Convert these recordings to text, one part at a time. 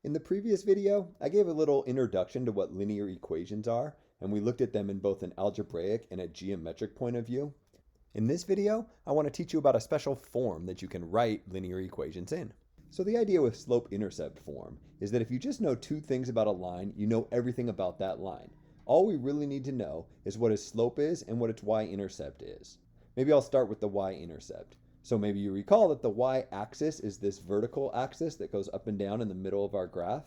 In the previous video, I gave a little introduction to what linear equations are, and we looked at them in both an algebraic and a geometric point of view. In this video, I want to teach you about a special form that you can write linear equations in. So the idea with slope-intercept form is that if you just know two things about a line, you know everything about that line. All we really need to know is what its slope is and what its y-intercept is. Maybe I'll start with the y-intercept. So maybe you recall that the y-axis is this vertical axis that goes up and down in the middle of our graph.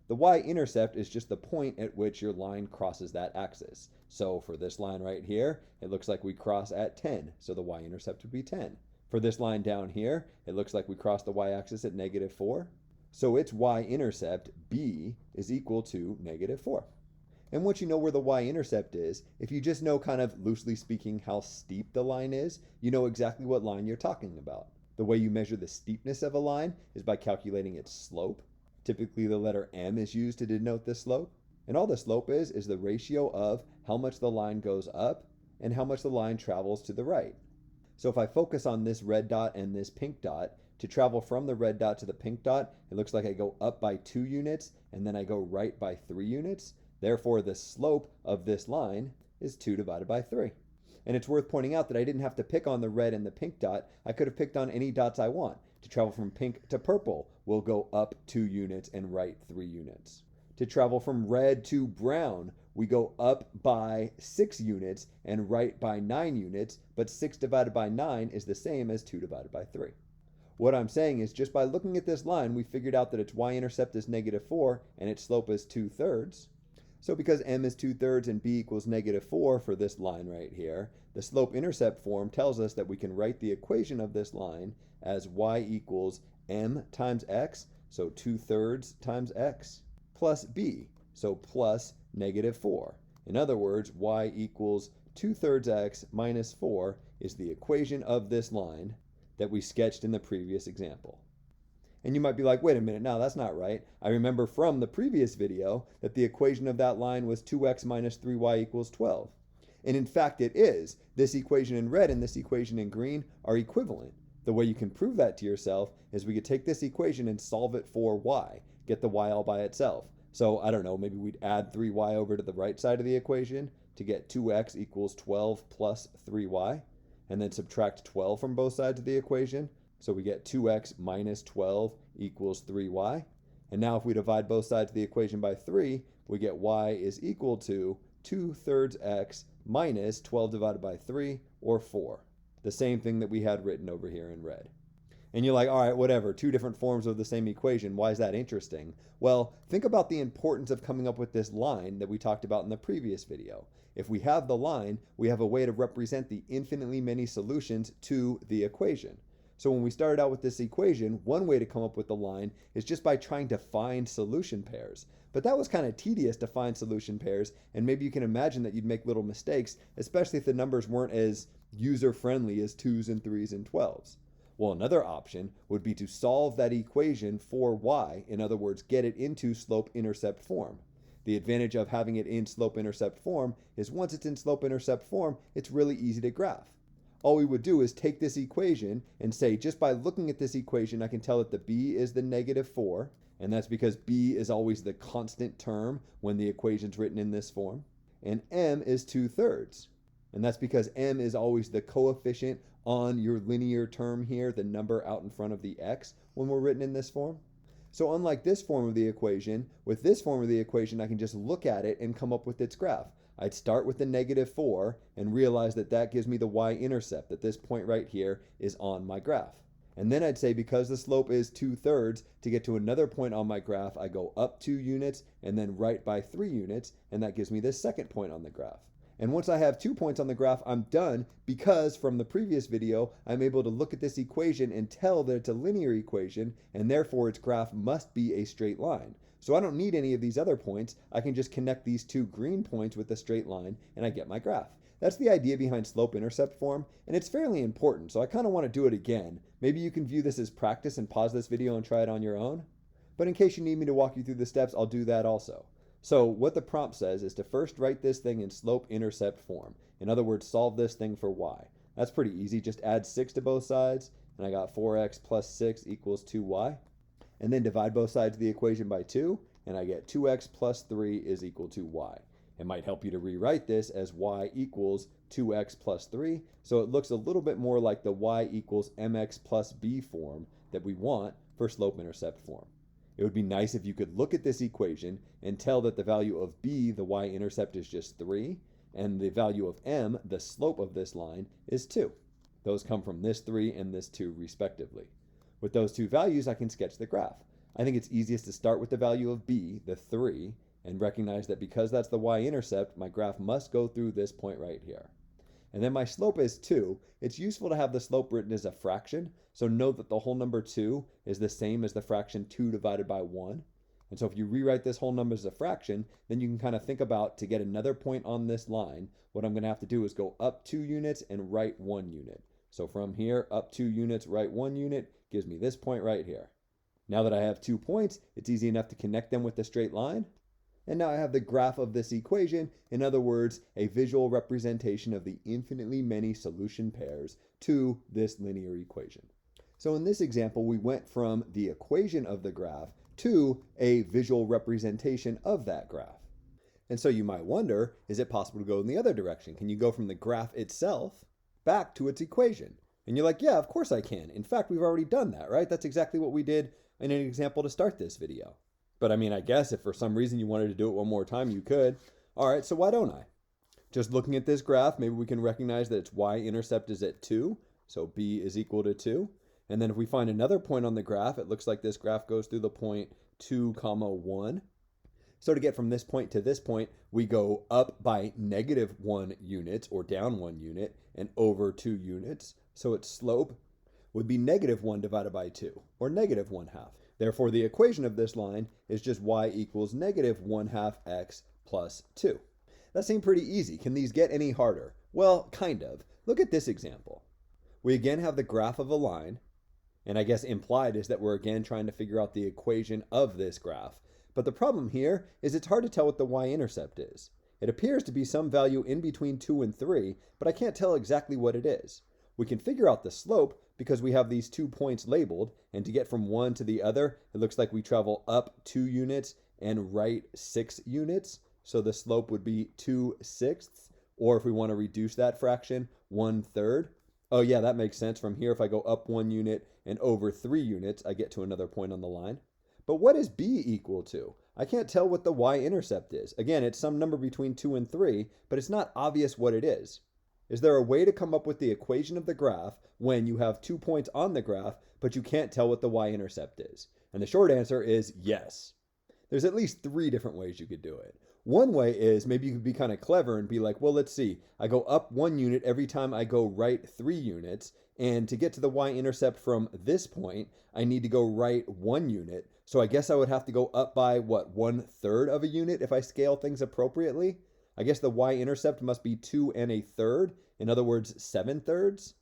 The y-intercept is just the point at which your line crosses that axis. So for this line right here, it looks like we cross at 10, so the y-intercept would be 10. For this line down here, it looks like we cross the y-axis at -4. So its y-intercept, b, is equal to -4. And once you know where the y-intercept is, if you just know kind of loosely speaking how steep the line is, you know exactly what line you're talking about. The way you measure the steepness of a line is by calculating its slope. Typically the letter m is used to denote this slope. And all the slope is the ratio of how much the line goes up and how much the line travels to the right. So if I focus on this red dot and this pink dot, to travel from the red dot to the pink dot, it looks like I go up by 2 units and then I go right by 3 units. Therefore, the slope of this line is 2 divided by 3. And it's worth pointing out that I didn't have to pick on the red and the pink dot. I could have picked on any dots I want. To travel from pink to purple, we'll go up 2 units and right 3 units. To travel from red to brown, we go up by 6 units and right by 9 units, but 6 divided by 9 is the same as 2 divided by 3. What I'm saying is just by looking at this line, we figured out that its y-intercept is -4 and its slope is 2/3. So because m is 2/3 and b equals -4 for this line right here, the slope-intercept form tells us that we can write the equation of this line as y equals m times x, so 2/3 times x, plus b, so plus -4. In other words, y equals 2/3 x minus 4 is the equation of this line that we sketched in the previous example. And you might be like, wait a minute, no, that's not right. I remember from the previous video that the equation of that line was 2x minus 3y equals 12. And in fact, it is. This equation in red and this equation in green are equivalent. The way you can prove that to yourself is we could take this equation and solve it for y, get the y all by itself. So I don't know, maybe we'd add 3y over to the right side of the equation to get 2x equals 12 plus 3y, and then subtract 12 from both sides of the equation. So we get 2x minus 12 equals 3y. And now if we divide both sides of the equation by 3, we get y is equal to 2/3 x minus 12 divided by 3, or 4. The same thing that we had written over here in red. And you're like, all right, whatever, two different forms of the same equation. Why is that interesting? Well, think about the importance of coming up with this line that we talked about in the previous video. If we have the line, we have a way to represent the infinitely many solutions to the equation. So when we started out with this equation, one way to come up with the line is just by trying to find solution pairs. But that was kind of tedious to find solution pairs, and maybe you can imagine that you'd make little mistakes, especially if the numbers weren't as user-friendly as 2s and 3s and 12s. Well, another option would be to solve that equation for y, in other words, get it into slope-intercept form. The advantage of having it in slope-intercept form is once it's in slope-intercept form, it's really easy to graph. All we would do is take this equation and say, just by looking at this equation, I can tell that the b is the -4, and that's because b is always the constant term when the equation's written in this form, and m is 2/3, and that's because m is always the coefficient on your linear term here, the number out in front of the x, when we're written in this form. So unlike this form of the equation, with this form of the equation, I can just look at it and come up with its graph. I'd start with the -4 and realize that that gives me the y-intercept, that this point right here is on my graph. And then I'd say because the slope is 2/3, to get to another point on my graph, I go up 2 units and then right by 3 units, and that gives me this second point on the graph. And once I have 2 points on the graph, I'm done because from the previous video, I'm able to look at this equation and tell that it's a linear equation, and therefore its graph must be a straight line. So I don't need any of these other points. I can just connect these 2 green points with a straight line, and I get my graph. That's the idea behind slope-intercept form, and it's fairly important, so I kind of want to do it again. Maybe you can view this as practice and pause this video and try it on your own. But in case you need me to walk you through the steps, I'll do that also. So what the prompt says is to first write this thing in slope-intercept form. In other words, solve this thing for y. That's pretty easy. Just add 6 to both sides, and I got 4x plus 6 equals 2y. and then divide both sides of the equation by 2, and I get 2x plus 3 is equal to y. It might help you to rewrite this as y equals 2x plus 3, so it looks a little bit more like the y equals mx plus b form that we want for slope-intercept form. It would be nice if you could look at this equation and tell that the value of b, the y-intercept, is just 3, and the value of m, the slope of this line, is 2. Those come from this 3 and this 2 respectively. With those two values, I can sketch the graph. I think it's easiest to start with the value of b, the 3, and recognize that because that's the y-intercept, my graph must go through this point right here. And then my slope is 2. It's useful to have the slope written as a fraction, so note that the whole number 2 is the same as the fraction 2 divided by 1. And so if you rewrite this whole number as a fraction, then you can kind of think about, to get another point on this line, what I'm going to have to do is go up 2 units and right 1 unit. So from here, up 2 units, right 1 unit, gives me this point right here. Now that I have 2 points, it's easy enough to connect them with a straight line. And now I have the graph of this equation, in other words, a visual representation of the infinitely many solution pairs to this linear equation. So in this example, we went from the equation of the graph to a visual representation of that graph. And so you might wonder, is it possible to go in the other direction? Can you go from the graph itself back to its equation? And you're like, yeah, of course I can. In fact, we've already done that, right? That's exactly what we did in an example to start this video. But I mean, I guess if for some reason you wanted to do it one more time, you could. All right, so why don't I? Just looking at this graph, maybe we can recognize that its y-intercept is at 2, so b is equal to 2. And then if we find another point on the graph, it looks like this graph goes through the point 2, 1. So to get from this point to this point, we go up by -1 units, or down 1 unit, and over 2 units. So its slope would be -1 divided by 2, or -1/2. Therefore, the equation of this line is just y equals -1/2 x plus 2. That seemed pretty easy. Can these get any harder? Well, kind of. Look at this example. We again have the graph of a line, and I guess implied is that we're again trying to figure out the equation of this graph. But the problem here is it's hard to tell what the y-intercept is. It appears to be some value in between 2 and 3, but I can't tell exactly what it is. We can figure out the slope because we have these 2 points labeled, and to get from one to the other, it looks like we travel up 2 units and right 6 units. So the slope would be 2/6, or if we want to reduce that fraction, 1/3. Oh yeah, that makes sense. From here, if I go up 1 unit and over 3 units, I get to another point on the line. But what is b equal to? I can't tell what the y-intercept is. Again, it's some number between 2 and 3, but it's not obvious what it is. Is there a way to come up with the equation of the graph when you have 2 points on the graph, but you can't tell what the y-intercept is? And the short answer is yes. There's at least 3 different ways you could do it. One way is maybe you could be kind of clever and be like, well, let's see. I go up 1 unit every time I go right 3 units. And to get to the y-intercept from this point, I need to go right 1 unit. So I guess I would have to go up by, what, 1/3 of a unit if I scale things appropriately? I guess the y-intercept must be 2 1/3. In other words, 7/3.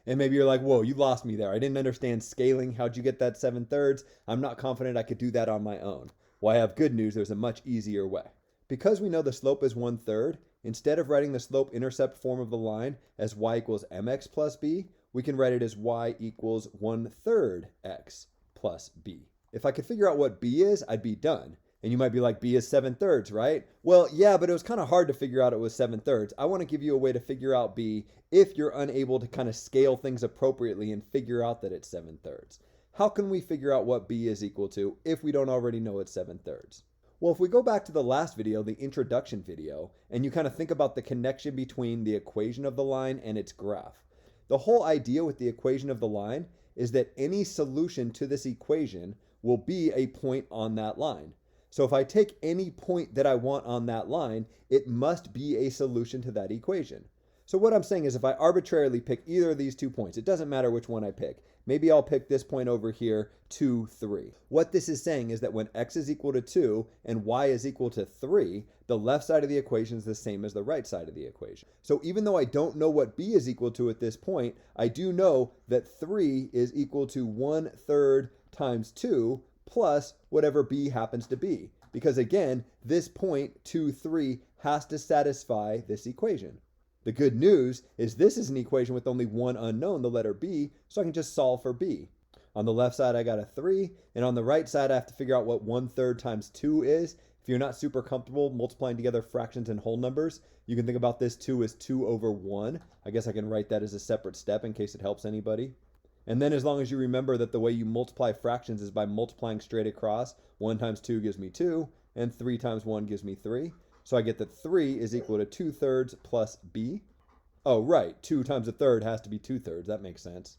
And maybe you're like, whoa, you lost me there. I didn't understand scaling. How'd you get that 7/3? I'm not confident I could do that on my own. Well, I have good news. There's a much easier way. Because we know the slope is 1/3, instead of writing the slope-intercept form of the line as y equals mx plus b, we can write it as y equals 1/3 x plus b. If I could figure out what b is, I'd be done. And you might be like, b is 7/3, right? Well, yeah, but it was kind of hard to figure out it was 7/3. I want to give you a way to figure out b if you're unable to kind of scale things appropriately and figure out that it's 7/3. How can we figure out what b is equal to if we don't already know it's 7/3? Well, if we go back to the last video, the introduction video, and you kind of think about the connection between the equation of the line and its graph. The whole idea with the equation of the line is that any solution to this equation will be a point on that line. So if I take any point that I want on that line, it must be a solution to that equation. So what I'm saying is if I arbitrarily pick either of these 2 points, it doesn't matter which one I pick. Maybe I'll pick this point over here, 2, 3. What this is saying is that when x is equal to 2 and y is equal to 3, the left side of the equation is the same as the right side of the equation. So even though I don't know what b is equal to at this point, I do know that 3 is equal to 1/3 times 2 plus whatever b happens to be. Because again, this point, 2, 3, has to satisfy this equation. The good news is this is an equation with only one unknown, the letter b, so I can just solve for b. On the left side, I got a 3, and on the right side, I have to figure out what 1/3 times 2 is. If you're not super comfortable multiplying together fractions and whole numbers, you can think about this 2 as 2 over 1. I guess I can write that as a separate step in case it helps anybody. And then as long as you remember that the way you multiply fractions is by multiplying straight across, 1 times 2 gives me 2, and 3 times 1 gives me 3. So I get that 3 is equal to 2/3 plus b. Oh, right, 2 times a third has to be 2/3. That makes sense.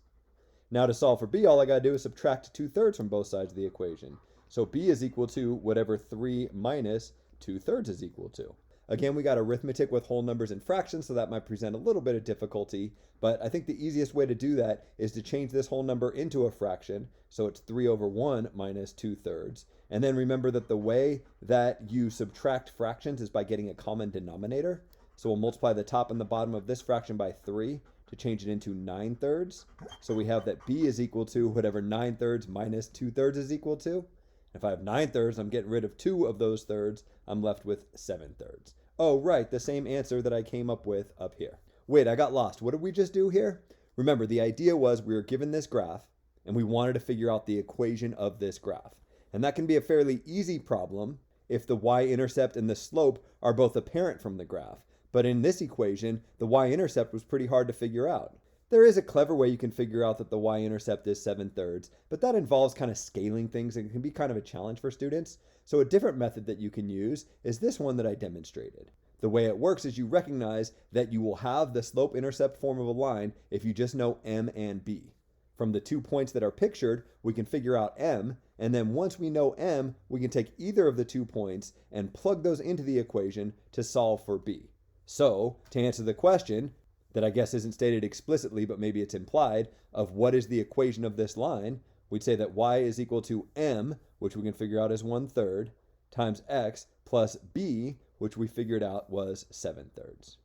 Now to solve for b, all I got to do is subtract 2/3 from both sides of the equation. So b is equal to whatever 3 minus 2/3 is equal to. Again, we got arithmetic with whole numbers and fractions, so that might present a little bit of difficulty, but I think the easiest way to do that is to change this whole number into a fraction, so it's 3 over 1 minus 2/3. And then remember that the way that you subtract fractions is by getting a common denominator. So we'll multiply the top and the bottom of this fraction by 3 to change it into 9/3. So we have that b is equal to whatever 9/3 minus 2/3 is equal to. If I have 9/3, I'm getting rid of 2 of those thirds. I'm left with 7/3. Oh, right, the same answer that I came up with up here. Wait, I got lost. What did we just do here? Remember, the idea was we were given this graph, and we wanted to figure out the equation of this graph. And that can be a fairly easy problem if the y-intercept and the slope are both apparent from the graph. But in this equation, the y-intercept was pretty hard to figure out. There is a clever way you can figure out that the y-intercept is 7/3, but that involves kind of scaling things and can be kind of a challenge for students. So a different method that you can use is this one that I demonstrated. The way it works is you recognize that you will have the slope-intercept form of a line if you just know m and b. From the 2 points that are pictured, we can figure out m, and then once we know m, we can take either of the 2 points and plug those into the equation to solve for b. So, to answer the question, that I guess isn't stated explicitly, but maybe it's implied, of what is the equation of this line, we'd say that y is equal to m, which we can figure out as 1/3, times x plus b, which we figured out was 7/3.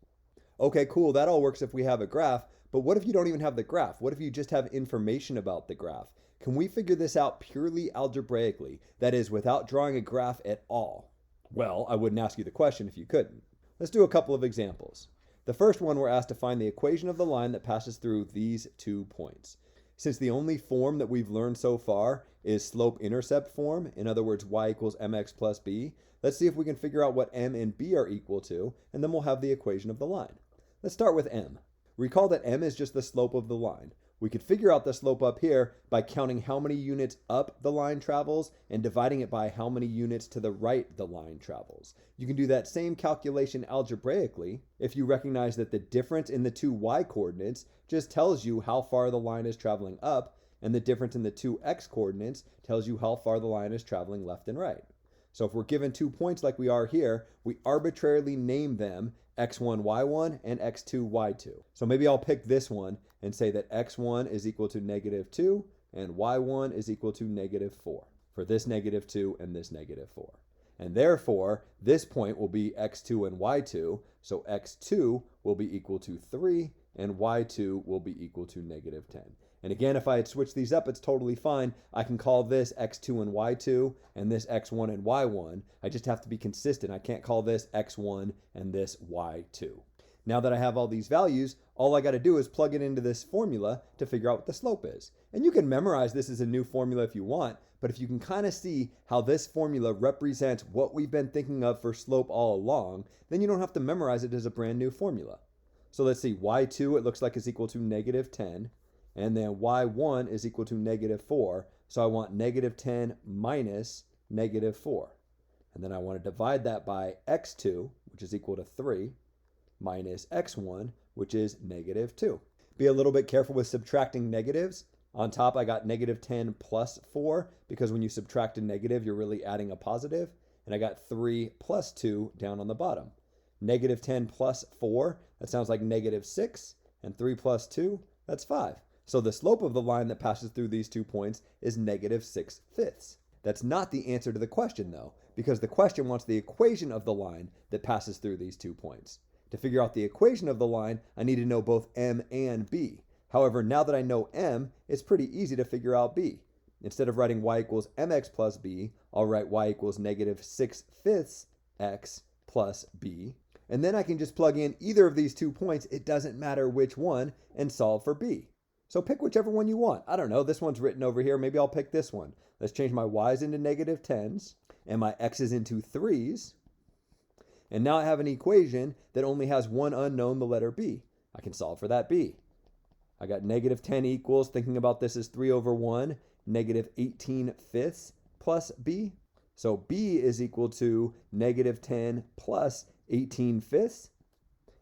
Okay, cool, that all works if we have a graph, but what if you don't even have the graph? What if you just have information about the graph? Can we figure this out purely algebraically, that is, without drawing a graph at all? Well, I wouldn't ask you the question if you couldn't. Let's do a couple of examples. The first one, we're asked to find the equation of the line that passes through these 2 points. Since the only form that we've learned so far is slope-intercept form, in other words, y equals mx plus b, let's see if we can figure out what m and b are equal to, and then we'll have the equation of the line. Let's start with m. Recall that m is just the slope of the line. We could figure out the slope up here by counting how many units up the line travels and dividing it by how many units to the right the line travels. You can do that same calculation algebraically if you recognize that the difference in the 2 y coordinates just tells you how far the line is traveling up, and the difference in the 2 x coordinates tells you how far the line is traveling left and right. So if we're given 2 points like we are here, we arbitrarily name them x1, y1 and x2, y2. So maybe I'll pick this one and say that x1 is equal to -2 and y1 is equal to -4 for this -2 and this -4. And therefore, this point will be x2 and y2, so x2 will be equal to 3 and y2 will be equal to -10. And again, if I had switched these up, it's totally fine. I can call this x2 and y2 and this x1 and y1. I just have to be consistent. I can't call this x1 and this y2. Now that I have all these values, all I got to do is plug it into this formula to figure out what the slope is. And you can memorize this as a new formula if you want, but if you can kind of see how this formula represents what we've been thinking of for slope all along, then you don't have to memorize it as a brand new formula. So let's see, y2 it looks like is equal to -10. And then y1 is equal to -4. So I want -10 minus -4. And then I want to divide that by x2, which is equal to 3, minus x1, which is -2. Be a little bit careful with subtracting negatives. On top, I got -10 plus 4, because when you subtract a negative, you're really adding a positive. And I got 3 plus 2 down on the bottom. -10 plus 4, that sounds like -6. And 3 plus 2, that's 5. So the slope of the line that passes through these 2 points is -6/5. That's not the answer to the question, though, because the question wants the equation of the line that passes through these 2 points. To figure out the equation of the line, I need to know both m and b. However, now that I know m, it's pretty easy to figure out b. Instead of writing y equals mx plus b, I'll write y equals -6/5 x plus b. And then I can just plug in either of these 2 points, it doesn't matter which one, and solve for b. So pick whichever one you want. I don't know, this one's written over here. Maybe I'll pick this one. Let's change my y's into negative 10s and my x's into 3s. And now I have an equation that only has one unknown, the letter b. I can solve for that b. I got negative 10 equals, thinking about this as 3 over 1, negative 18 fifths plus b. So b is equal to negative 10 plus 18 fifths.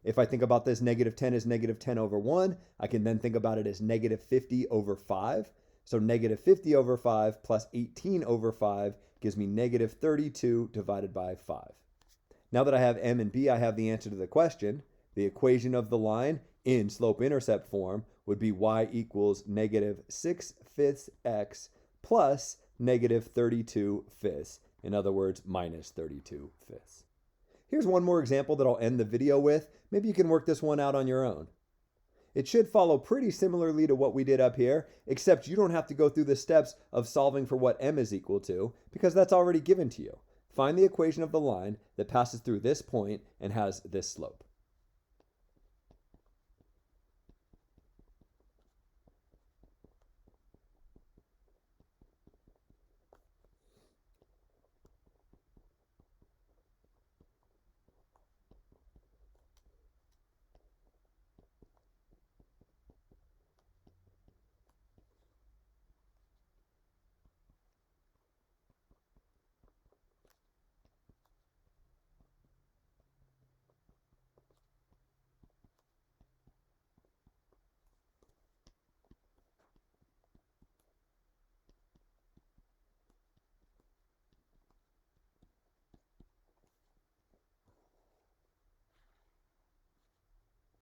If I think about this, negative 10 is negative 10 over 1. I can then think about it as negative 50 over 5. So negative 50 over 5 plus 18 over 5 gives me negative 32 divided by 5. Now that I have m and b, I have the answer to the question. The equation of the line in slope-intercept form would be y equals negative 6 fifths x plus negative 32 fifths. In other words, minus 32 fifths. Here's one more example that I'll end the video with. Maybe you can work this one out on your own. It should follow pretty similarly to what we did up here, except you don't have to go through the steps of solving for what m is equal to, because that's already given to you. Find the equation of the line that passes through this point and has this slope.